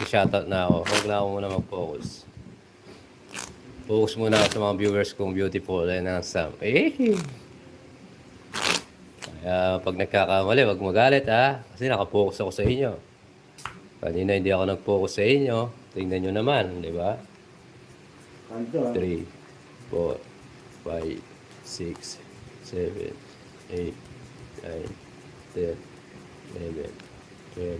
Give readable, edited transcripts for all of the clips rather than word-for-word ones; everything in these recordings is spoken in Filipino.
mag-shoutout na ako. Huwag na ako muna mag-focus. Focus muna ako sa mga viewers kong beautiful and handsome. Kaya pag nagkakamali, huwag magalit ha. Kasi nakapokus ako sa inyo. Kanina hindi ako nag-focus sa inyo. Tingnan nyo naman, di ba? 3, 4, 5, 6, 7, 8, 9, 10, 11, 12.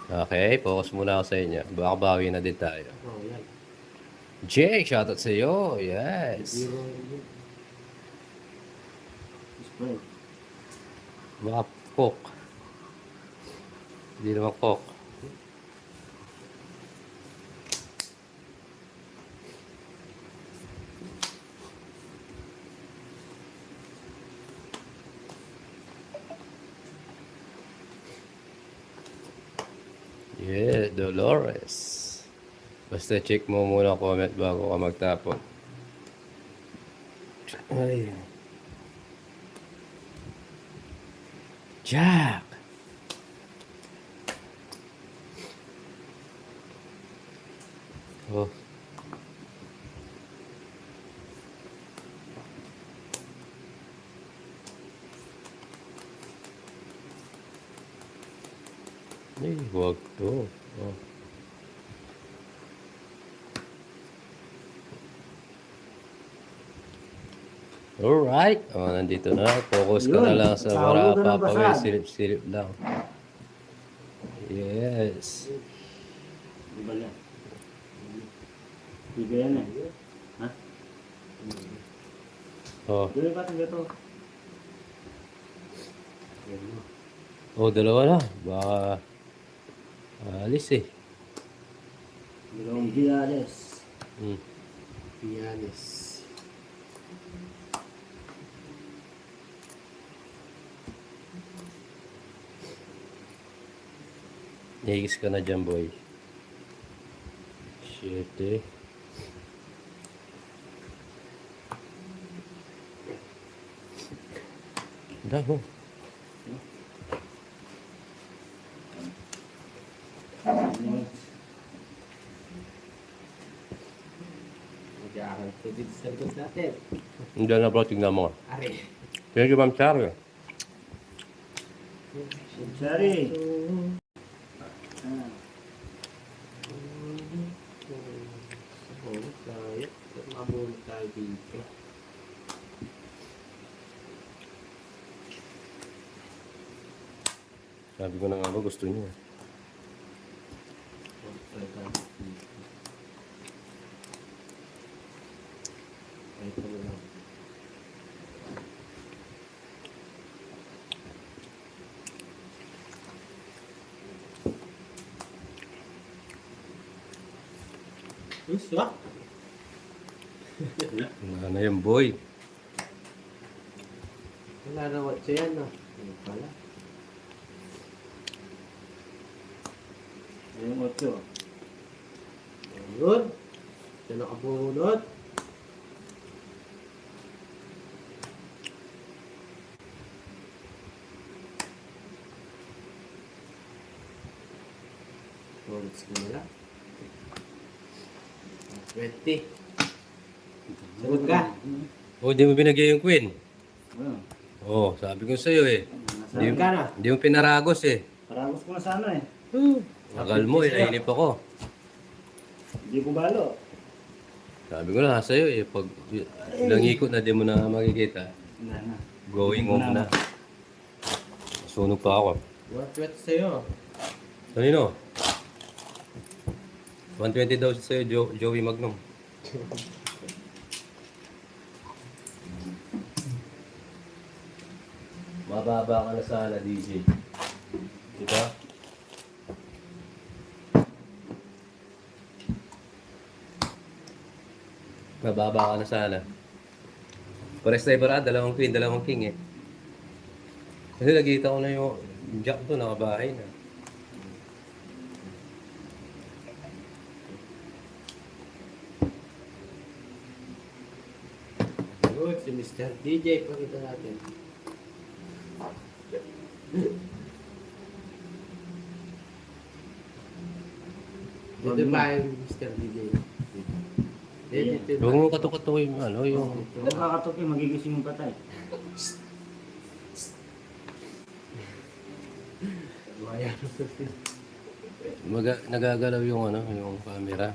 Okay, focus muna ako sa inyo. Baka bawi na din tayo. Jake, shoutout sa iyo. Yes. Baka cook. Hindi naman cook. Yeah, Dolores. Basta check mo muna comment bago ka magtapon. Ay. Jack! Oh. Ay, wag to. Oh. Alright. Oh, nandito na. Focus ka na lang sa para papawin. Silip-silip lang. Yes. Bigyan na. Ha? Oh. Dito ba ito? Oh, dalawa na. Baka alis eh. Dalawang Viales. Viales. Nihigis ka na dyan, boy. Shit eh. Damo. Mag-aaral ko dito sa likod natin. Hindi na bro, tignan mo. Are. Thank you, Ma'am Charo. Sorry. Mabulot tayo dito. Sabi ko na nga ba, gusto niyo. Ito lang. Gusto? Wala na yung boy. Wala na watch yan, no? Ano pala? Yung 8. Ayun. Ito nakabunot. Bullets ko na lang. 20. Sagot ka. Oh, hindi mo binigay yung queen. Ano? Oh, sabi ko sa'yo eh. Sagot ka na. Hindi mo pinaragos eh. Paragos ko na sana eh. Tagal mo eh, nainip ako. Hindi ko balo. Sabi ko na sa'yo eh, pag ilang ikot na di mo na makikita, Wala na. going home na. Sunog pa ako. What sa'yo? Kanino? 120 daw sa'yo, Joey Magnum. Mababa ka na sana, DJ. Diba? Mababa ka na sana. Pares tayo para, dalawang queen, dalawang king eh. Kasi nakita ko na yung jack to, nakabahay na. Good, si Mr. DJ, pakita natin. Dito ba yung Mr. DJ? Dito. Huwag mo katukatukin yung ano, yung... Huwag kakatukin, magigising yung patay. Waya. Nagagalaw yung ano, yung camera.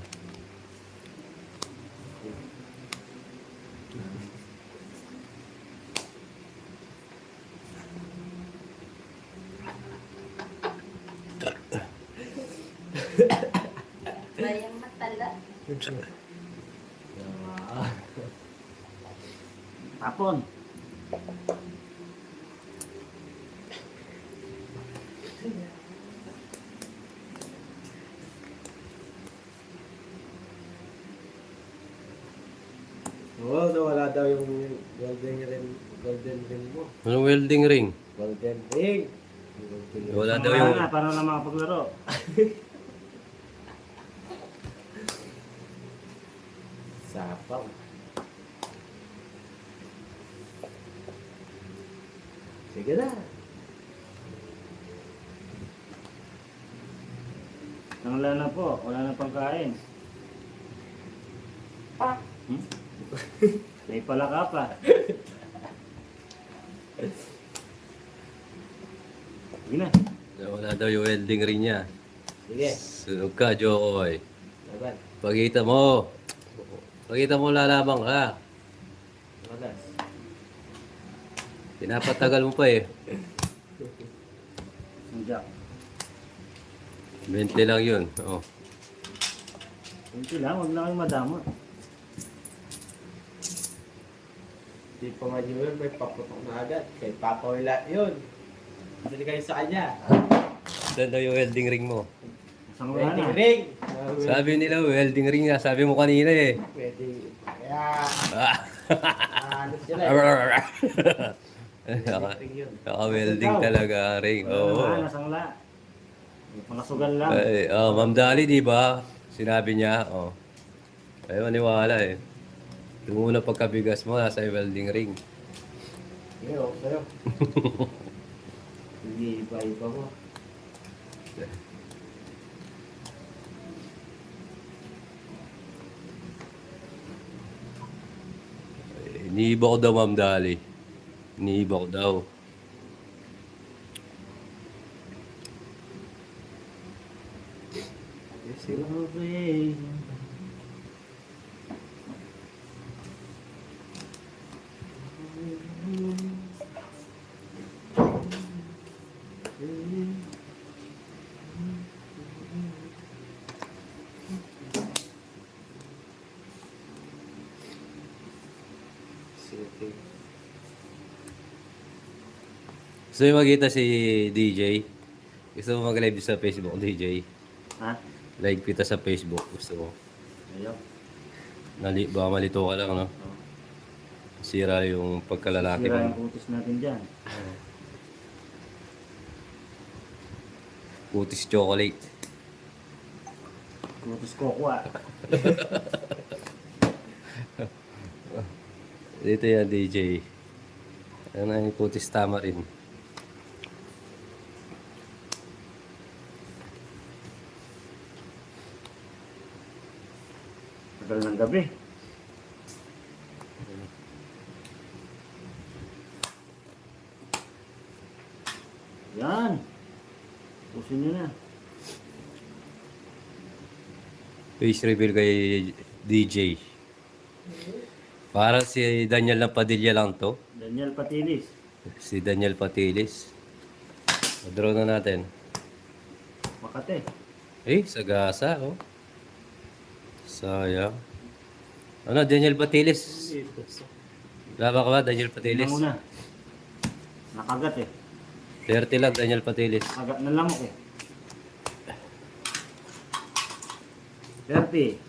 Bayang matala. Tapon. Oo, nawala daw yung golden ring mo. Anong welding ring? Golden ring. Wala daw Wala yung... na, para na makapaglaro. Sapaw. Sige na. Wala na po, wala na pang kain. Hmm? May pala ka pa. Sige na. Wala daw yung welding ring niya. Sige. Sunog ka, Jokoy. Laban. Pagkita mo. Pagkita mo lalabang ka. Laban. Pinapatagal mo pa eh. Ang jack. 20 lang yun. Oh. Kunti lang, huwag na kayong madamot. Di pa nga yun, may paputok na agad. Kay Papa wala yun. Dali kayo sa kanya. Saan daw yung welding ring mo? Isang wala Wedding na. ring. Sabi nila welding ring nga. Sabi mo kanina eh. Wedding. Kaya, Ah. ano sila eh. Naka- Wedding ring yun. Naka-welding talaga ang ring. Wala Oo. na, nasang la. Mga sugal lang. Ay, oh, Ma'am Dali, di ba? Sinabi niya, oh. Ay, maniwala eh. Yung una pagkabigas mo, nasa welding ring. Sige, okay sa'yo. Hindi iba-iba mo. Iniiba ko daw, Ma'am Dali. Iniiba ko daw. Okay. Sige. Gusto mo magkita si DJ? Gusto mo mag-live sa Facebook, DJ? Ha? Live kita sa Facebook. Gusto mo? Ayaw. Baka malito ka lang, no? Sira yung pagkalalaki Sira mo. yung kutis natin dyan. Kutis chocolate. Kutis kokwa. Dito yan, DJ. Ano na yung kutis tamarin. Tagal ng gabi. Yan. Pusin nyo na. Face reveal kay DJ. Parang si Daniel ng Padilla lang to. Daniel Patilis. Si Daniel Patilis. Draw na natin. Makate. Sagasa, oh. Sayang. Ano, Daniel Patilis? Laba ka ba, Daniel Patilis? Tingnan mo na. Nakagat eh. 30 lang, Daniel Patilis. Kagat na lamok eh. 30.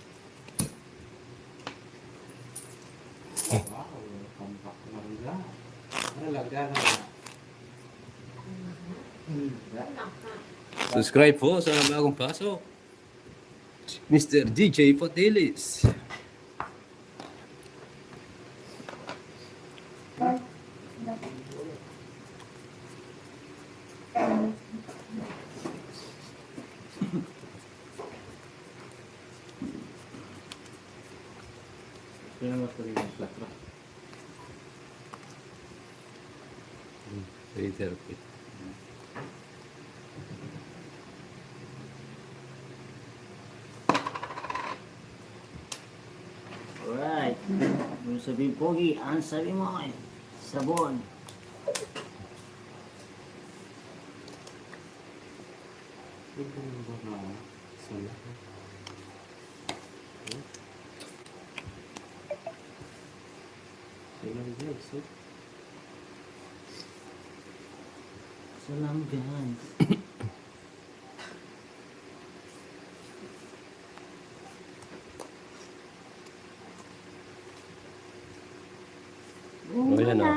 Wow, kampak mangga. Talaga na. Subscribe po sa bagong pasok. Mr. DJ Patilis. Tenemos que ir a Platra. 330. Alright. Yung sabihin, Pogi, ang sabi mo ay sabon. Salanggan. O yan o.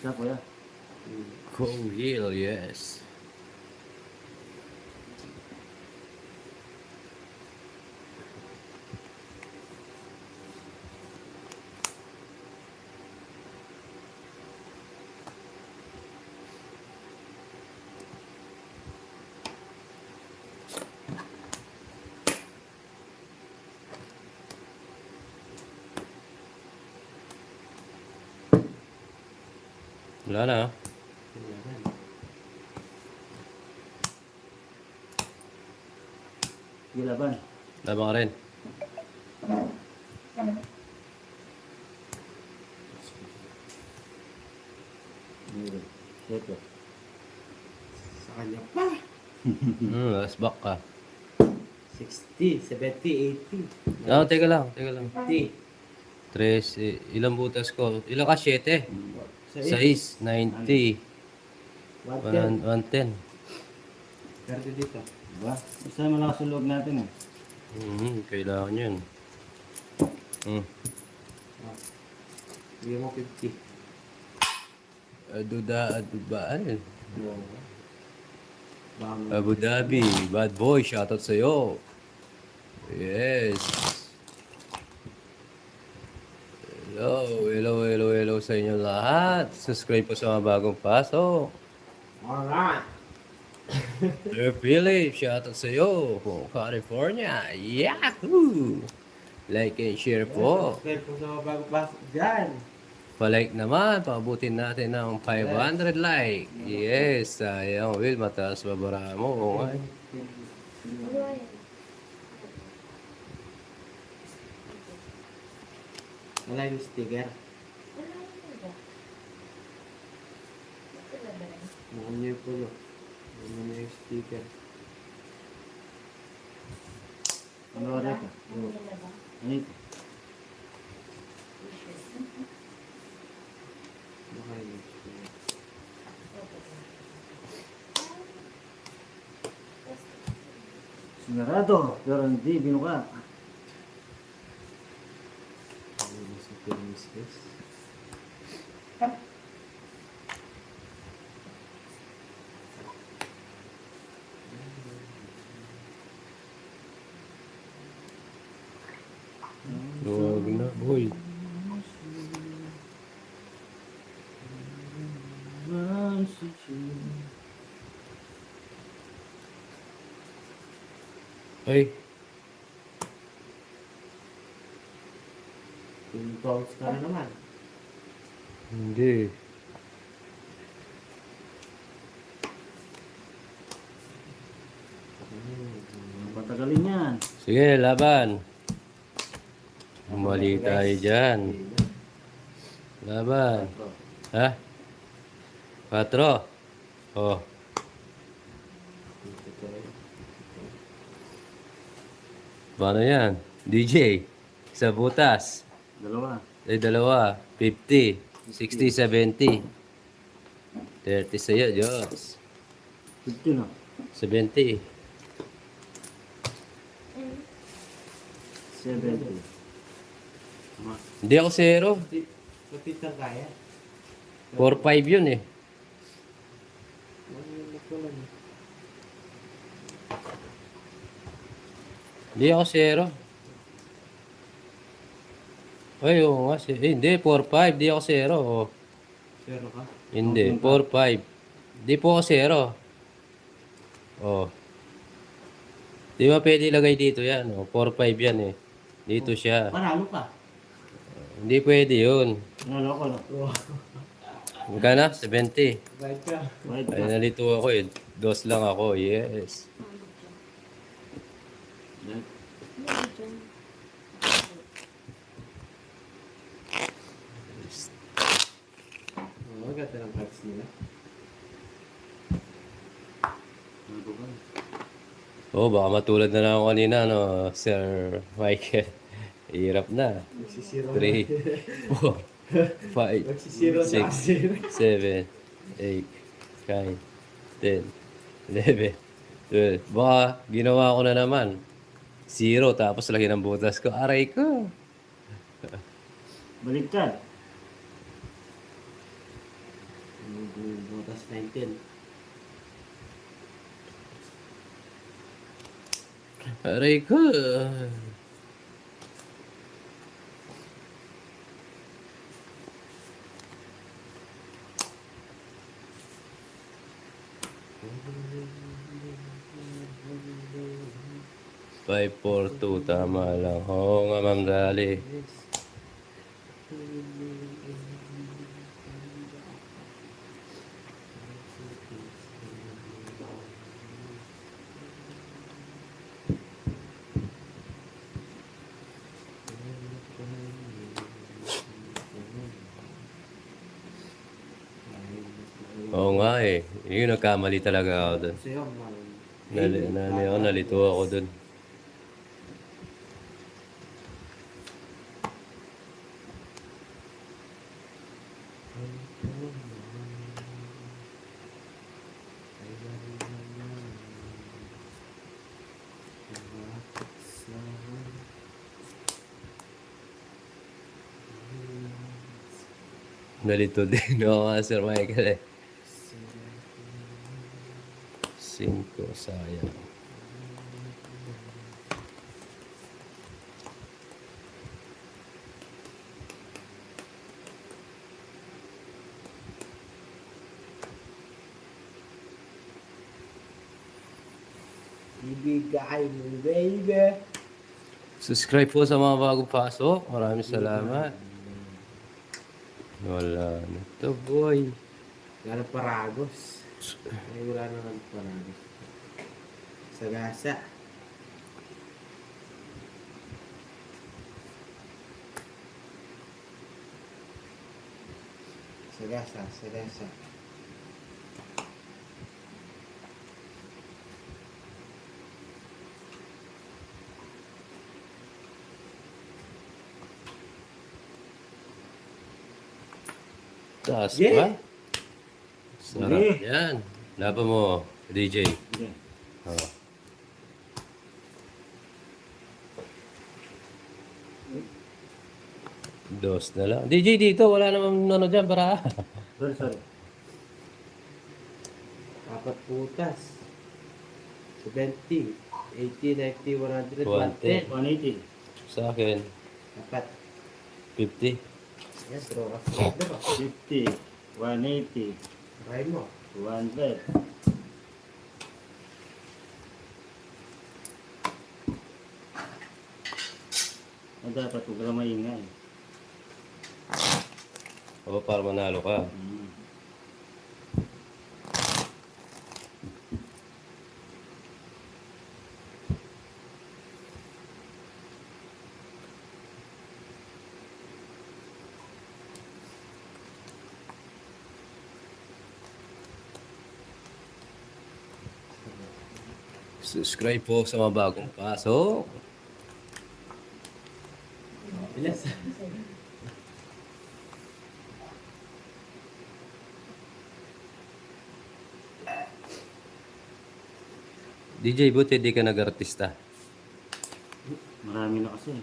Siya kuya. Cool, yes. Wala na. Gilaban. Laban ka rin. Ito. Sa kanya pa. Last back ka. 60, 70, 80. No, teka lang. 80. 3, ilang butas ko? Ilang ka? 7. Sa 6, 90, 110. 110. Karte dito. Diba? Isa malakas yung loob natin eh. Kailangan yun. Bigyan mo 50. Ano? Bang. Abu Dhabi, bad boy, shoutout sa'yo. Yes. Hello sa inyo lahat. Subscribe po sa mga bagong pasok. Alright. Sir Philip, shoutout sa'yo. From California. Yahoo! Like and share po. Subscribe po sa mga bago pasok dyan. Pa-like naman, pabutin natin ng 500 like. Yes, sayang Will, mataas babara mo. Oo nga. Wala yung sticker. Mukhang niya yung pulo. Ano na yung sticker. Ano ka rito? Ano ito? Baka yung sticker. Sinarado, pero hindi binuka. Ano na sa permises? Huwag na, boy. Ay, Yung bounce ka na naman. hindi. Patagalin yan. Sige, laban. Mali tayo dyan. Laban. Ha? 4. Oh. Paano yan? DJ. Sa butas. Dalawa. Dalawa. 50. 60, 70. 30 sa'yo, Diyos. 50 no? 70. 70. Hindi ako zero. Kapit lang kaya. 4-5 yun eh. Ano yung nakulan? Hindi ako zero. Ay, oo nga. Hindi, 4-5. Hindi ako zero. Oh. Zero ka? Hindi, 4-5. Di po ako zero. Oh. Di ba pwede ilagay dito yan? Oh. 4-5 yan eh. Dito siya. Panalo ka. Hindi pwede yun. Panalo ko, no? Magkana? 70. Bait ka. Wait Ay, ka. nalito ako eh. Dos lang ako. Yes. Maganda ng cards nila. Oh, baka matulad na lang ako kanina, no, Sir Michael. Hirap na. Magsisiro 3, 4, 5, Magsisiro na 6, 7, 8, 9, 10, 11, 12. Baka ginawa ko na naman. 0, tapos laki ng butas ko. Aray ko. Baliktad. Butas 19. Aray ko. Five, four, two, tama lang. Oo nga, Ma'am Dali. Oo nga eh. Yun, nagkamali talaga ako doon. Sa'yo, Nalito ako doon. Nalito din ako nga, Sir Michael eh. 5, sayang. ibigay mo, baby. Subscribe po sa mga bagong pasok. Maraming salamat. Wala na to, boy. Wala paragos. Ay, wala naman paragos. Sagasa. Sagasa, sagasa. Taas Yeah. pa. Sarap Yeah. yan. Laban mo, DJ. Sige. Oh. Dos na lang. DJ dito, wala namang ano dyan, para. Sorry, sorry. Apat putas. 70, 80, 90, 100, 110. 110. 180. Sa akin, Apat. 50. Yes, draw ka. Diba? 50. 180. Try mo. 200. Dapat huwag ka lang maingay. O, para manalo ka. Subscribe po sa mga bagong pasok. Bilas. DJ, buti di ka nag-artista. Marami na kasi.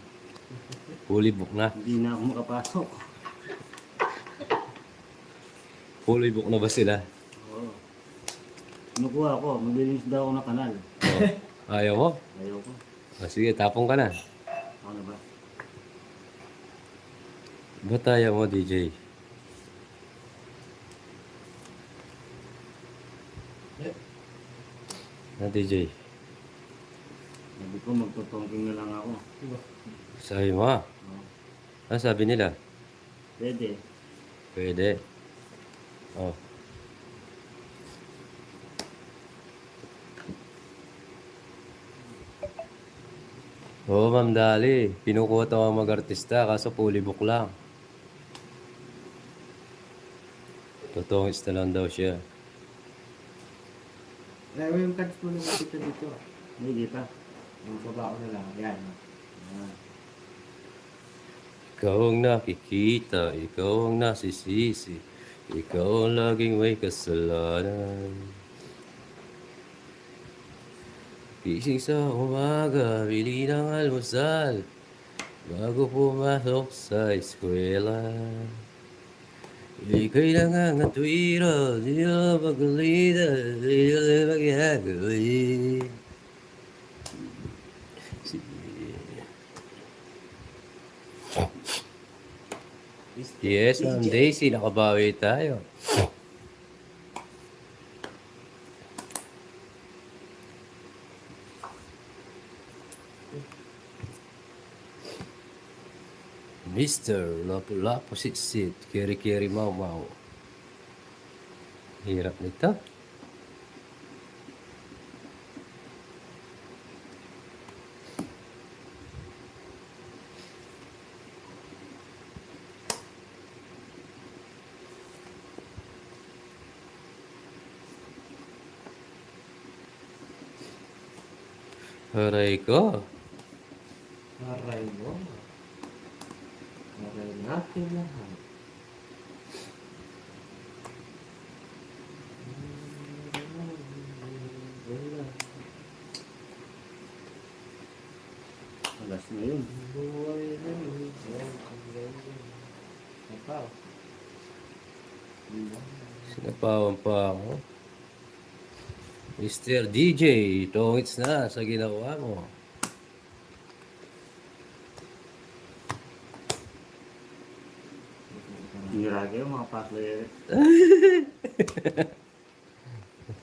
Fully book na. Hindi na ako makapasok. Fully book na ba sila? Oo. Kinukuha ko. Maglinis daw ako ng kanal. Oh. Ayaw mo? Ayaw ko. Sige, tapong ka na. Ako na ba? Ba't ayaw mo, DJ? Na DJ. Sabi ko, magtutongking na lang ako. Sabi mo. Oh, Ano sabi nila? pwede. Pwede. Oh. Oo, Ma'am Dali. Pinukuha ang mag-artista kaso fully book lang. Totongis na lang daw siya. Laro yung cards mo nung dito dito. Hindi kita. Yung baba ko na lang. Yan. Ah, Ikaw ang nakikita, ikaw ang nasisisi, ikaw ang laging may kasalanan. Gising sa umaga, bili ng almusal, bago pumasok sa eskwela. Ika'y nangangatwira, di na magalita, di na magyagawin. Yes, Ma'am Daisy, nakabawi tayo. Mr. Lapu-Lapu Sit-Sit, Keri-Keri Mau-Mau. Hirap nito. Aray ko. Aray mo. Aray natin lahat. alas na yun. Buhay na yun. Apaw. Sinapawan pa ako. Mr. DJ, tongits na sa ginawa mo. Hira kayo mga pa-player.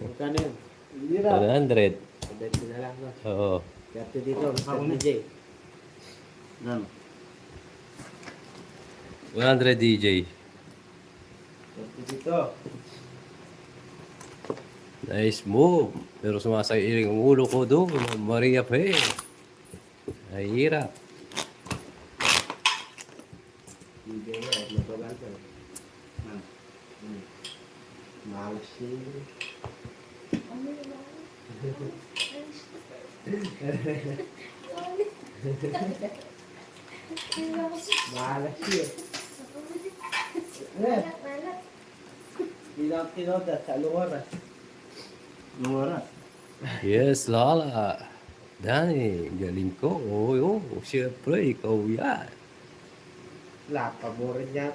Magkano yun? 100. Pagdali ko na lang. No? Oo. Kaya dito, Ako Mr. na. DJ. Gan. 100 DJ. Kaya dito. Nice move. Pero sumasailing ang ulo ko doon. Maria Pe. Ay, hirap. DJ mo, at mabagal ka. Gan. Malas yun. Malas yun. Hindi tinoda sa lugar. Anong oras? Yes, Lala. Dani, galing ko. Oo, siyempre, ikaw yan. Wala, paborin niya.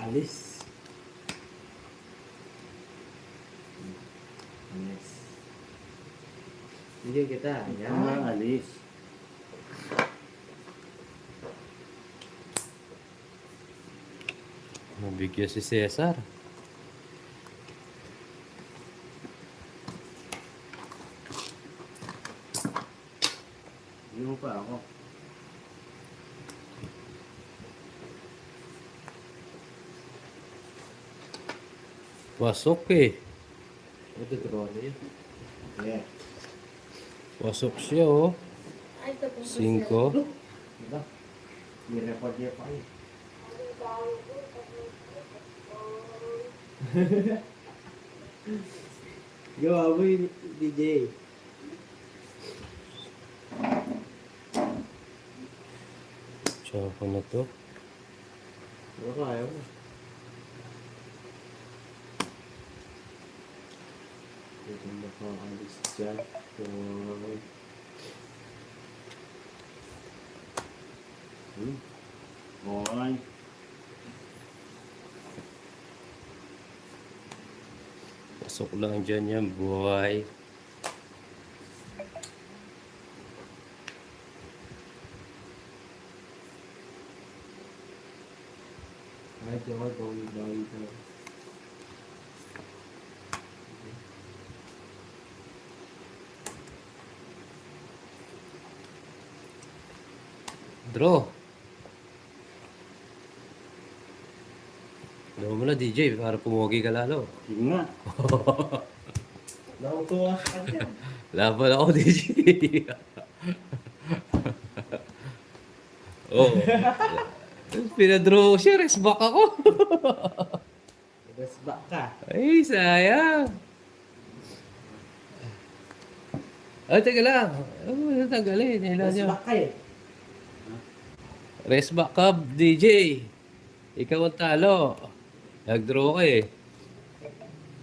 Alis. Yes. Hindi kita. Ang Yan. alis. Mabigyan si Cesar. Hindi mo pa ako. Pasok eh. Ito draw na yun. Yeah. Pasok siya oh. 5. Diba? May record niya pa eh. Gawa mo yung DJ. Tsaka na to. Ano ayaw mo? Ito makakalis dyan. Okay. Pasok lang dyan yan, buhay. Kahit yung ako, bawin ka lang. Draw. Draw mo na, DJ, para pumogi ka lalo. Sige nga. Nakutuwa sa kanya. Laban ako, DJ. Oo. Pinadraw ko siya, rest back ako. Best back ka. Ay, sayang. Ay, teka lang. Oh, natanggalin. Ilan Best niya? back ka eh. Rest back ka, DJ. Ikaw ang talo. Nag-draw ka eh.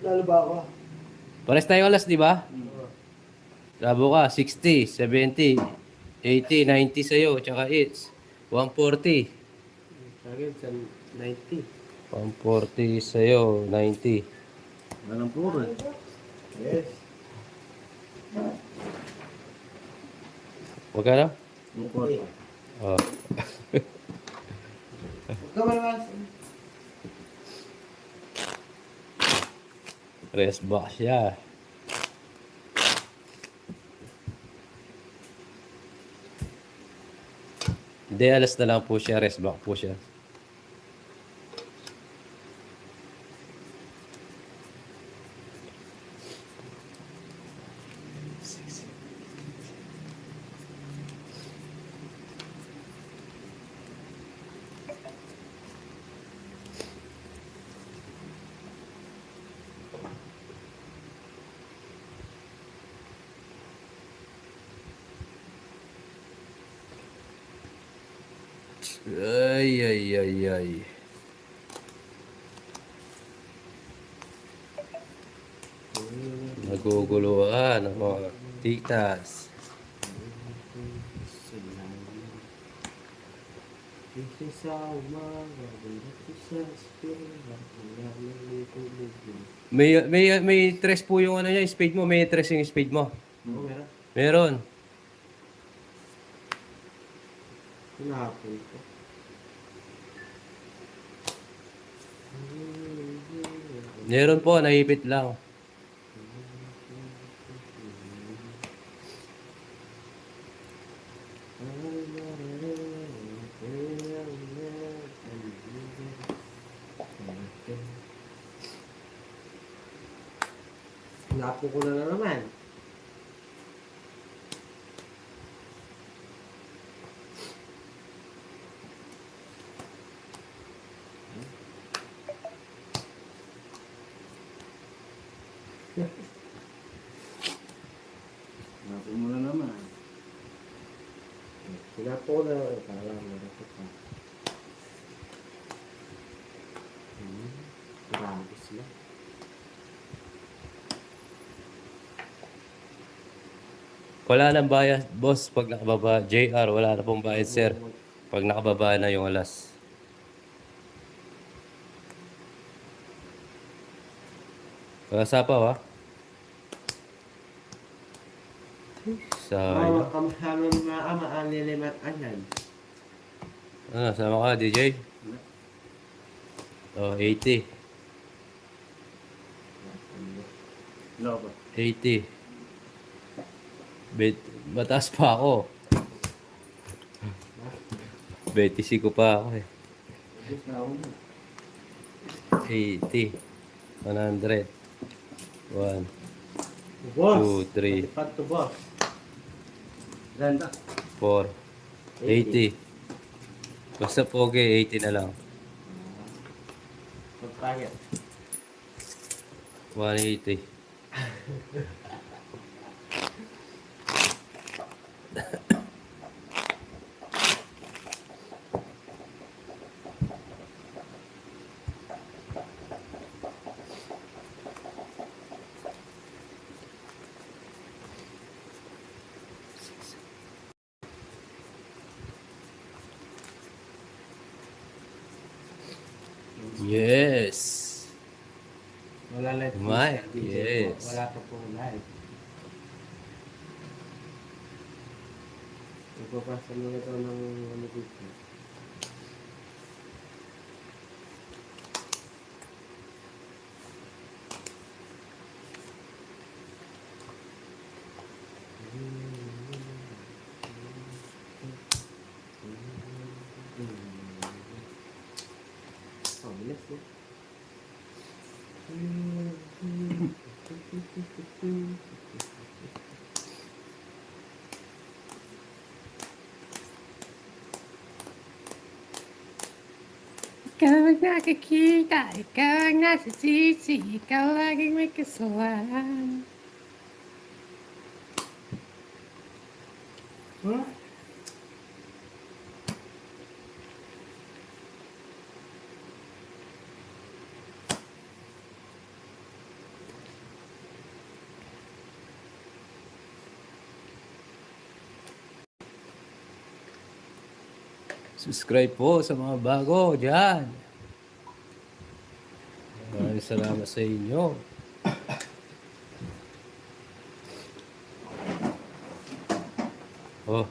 Lalo ba ako? Pares tayo alas, di ba? Labo ka, 60, 70, 80, 90 sa'yo, tsaka it's 140. Sa akin, sa 90. 140 sa'yo, 90. Walang puro eh. Yes. Magkano? Lungkot. Oh. Huwag ka malakas. Rest back siya. Hindi, alas na lang po siya. Rest back po siya. Ay, ay, ay, ay. Naguguluhan ang mga titas. Isa sa umaga, dito sa spira, wala nang tulog. May tres po yung ano niya, spade mo. May tres yung spade mo. Oo, meron. Meron. Hinahapon ko. Meron po, naipit lang. Hinahapon ko na naman. Napin mo na naman. Hinahapon ko na naman. Kala mo na ito pa. Grabe sila. Wala nang bayad, boss, pag nakababa. JR, wala na pong bayad, sir. Pag nakababa na yung alas. Pag-asapaw, ha? Sayang. Kamsaman mga ama, anilimat anyan. Ano, sama ka, DJ? Oh, 80. Lobo. 80. Mataas pa ako. 25 pa ako eh. 80. 100. 1, Boss! 2, 3, Pati to boss. Ganda. 4, 80. Basta pogi, 80 na lang. Pagpahit. 180. Yes. Wala live po Mike, siya, DJ yes. po. Wala pa po live. Nagpapasa mo ito ng ano dito. Oh, bilis po. Ikaw ang nakikita, ikaw ang nasisisi, ikaw laging may kasalanan. Huh? Subscribe po sa mga bago dyan. Maraming salamat sa inyo. Oh,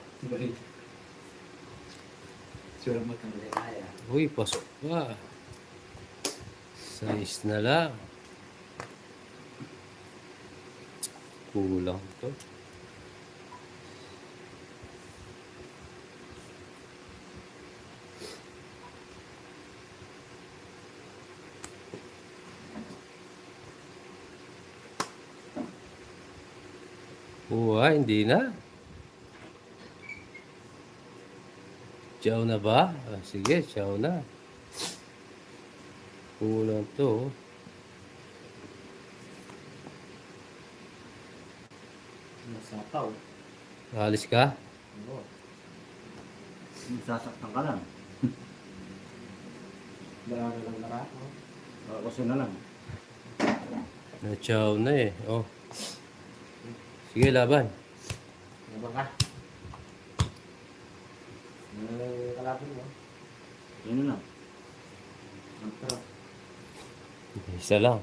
Sure mo kang kaya. uy, pasok pa. Size na lang. Kulang to. Hindi na. Ciao na ba? Ah, sige, ciao na. Kulang to. Masapaw. Alis ka? Oo. Sasaktan ka lang. Dala na lang nara. Kasi na lang. Na-ciao na eh. Oh. Sige, laban. Ano ka? Kalapin mo. Yun na lang. Ang sarap. Isa lang.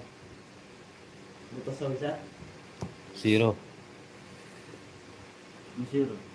Buto sa isa. 0. Ang zero.